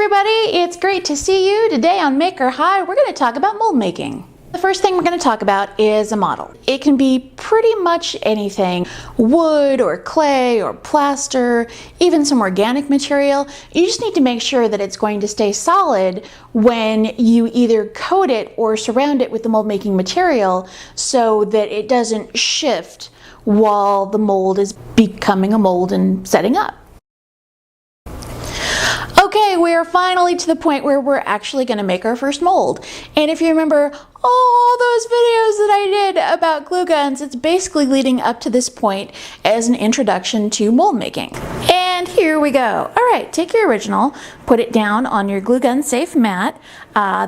everybody, it's great to see you. Today on Makerhigh, we're going to talk about mold making. The first thing we're going to talk about is a model. It can be pretty much anything, wood or clay or plaster, even some organic material. You just need to make sure that it's going to stay solid when you either coat it or surround it with the mold making material so that it doesn't shift while the mold is becoming a mold and setting up. Okay, we are finally to the point where we're actually going to make our first mold. And if you remember all those videos that I did about glue guns, it's basically leading up to this point as an introduction to mold making. And here we go. All right, take your original, put it down on your glue gun safe mat.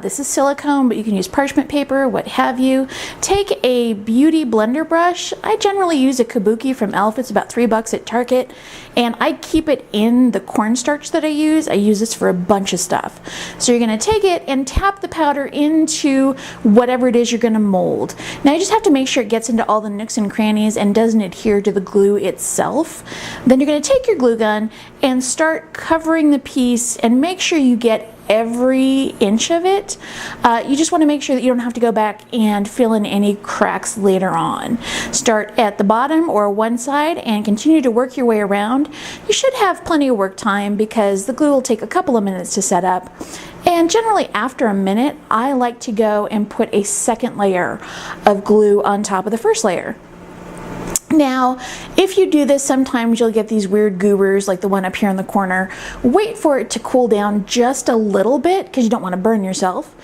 This is silicone, but you can use parchment paper, what have you. Take a beauty blender brush. I generally use a kabuki from Elf. It's about $3 at Target. And I keep it in the cornstarch that I use. I use this for a bunch of stuff. So you're gonna take it and tap the powder into whatever it is you're gonna mold. Now you just have to make sure it gets into all the nooks and crannies and doesn't adhere to the glue itself. Then you're gonna take your glue gun and start covering the piece and make sure you get every inch of it. You just want to make sure that you don't have to go back and fill in any cracks later on. Start at the bottom or one side and continue to work your way around. You should have plenty of work time because the glue will take a couple of minutes to set up. And generally after a minute, I like to go and put a second layer of glue on top of the first layer. Now, if you do this, sometimes you'll get these weird goobers like the one up here in the corner. Wait for it to cool down just a little bit because you don't want to burn yourself.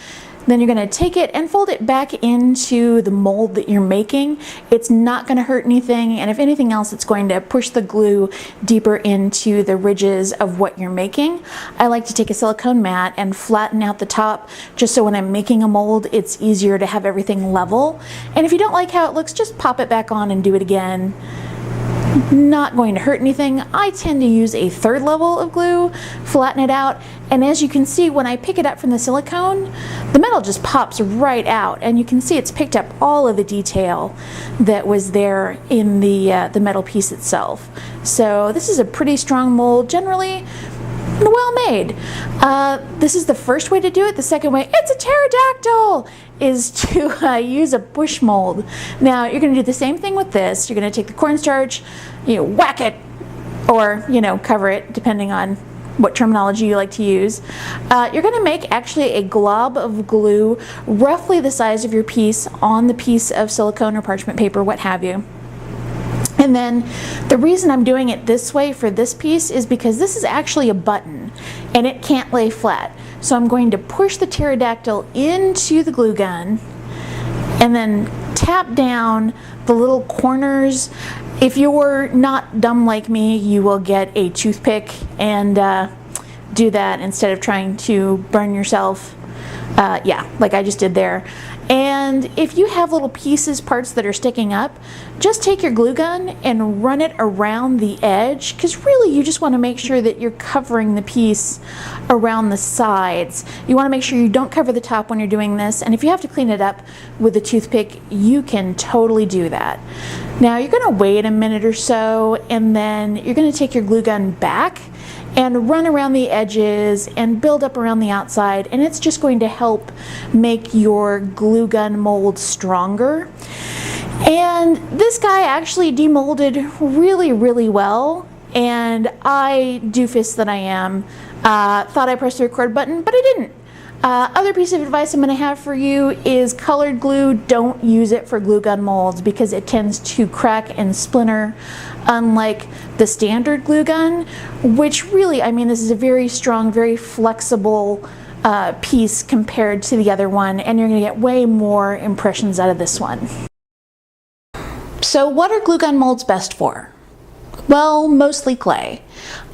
Then you're going to take it and fold it back into the mold that you're making. It's not going to hurt anything, and if anything else, it's going to push the glue deeper into the ridges of what you're making. I like to take a silicone mat and flatten out the top just so when I'm making a mold, it's easier to have everything level. And if you don't like how it looks, just pop it back on and do it again. Not going to hurt anything. I tend to use a third level of glue, flatten it out, and as you can see when I pick it up from the silicone, the metal just pops right out, and you can see it's picked up all of the detail that was there in the metal piece itself. So this is a pretty strong mold, generally well made. This is the first way to do it. The second way, it's a pterodactyl, is to use a push mold. Now you're going to do the same thing with this. You're going to take the cornstarch, whack it, or cover it, depending on what terminology you like to use. You're going to make actually a glob of glue roughly the size of your piece on the piece of silicone or parchment paper, what have you. And then the reason I'm doing it this way for this piece is because this is actually a button and it can't lay flat. So I'm going to push the pterodactyl into the glue gun and then tap down the little corners. If you're not dumb like me, you will get a toothpick and do that instead of trying to burn yourself. Yeah, like I just did there. And if you have little pieces, parts that are sticking up, just take your glue gun and run it around the edge, because really you just want to make sure that you're covering the piece around the sides. You want to make sure you don't cover the top when you're doing this, and if you have to clean it up with a toothpick, you can totally do that. Now you're going to wait a minute or so, and then you're going to take your glue gun back and run around the edges and build up around the outside, and it's just going to help make your glue gun mold stronger. And this guy actually demolded really, really well, and I, doofus that I am, thought I pressed the record button, but I didn't. Other piece of advice I'm going to have for you is colored glue. Don't use it for glue gun molds because it tends to crack and splinter, unlike the standard glue gun, which really, I mean, this is a very strong, very flexible piece compared to the other one, and you're going to get way more impressions out of this one. So what are glue gun molds best for? Well, mostly clay.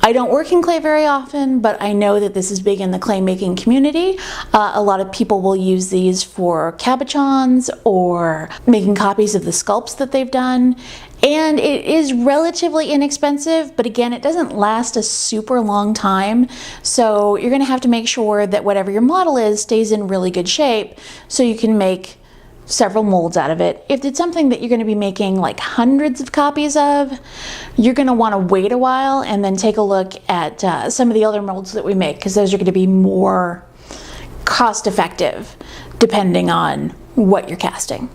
I don't work in clay very often, but I know that this is big in the clay making community. A lot of people will use these for cabochons or making copies of the sculpts that they've done. And it is relatively inexpensive, but again, it doesn't last a super long time. So you're going to have to make sure that whatever your model is stays in really good shape so you can make several molds out of it. If it's something that you're going to be making like hundreds of copies of, you're going to want to wait a while and then take a look at some of the other molds that we make, because those are going to be more cost effective depending on what you're casting.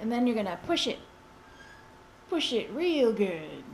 And then you're going to push it real good.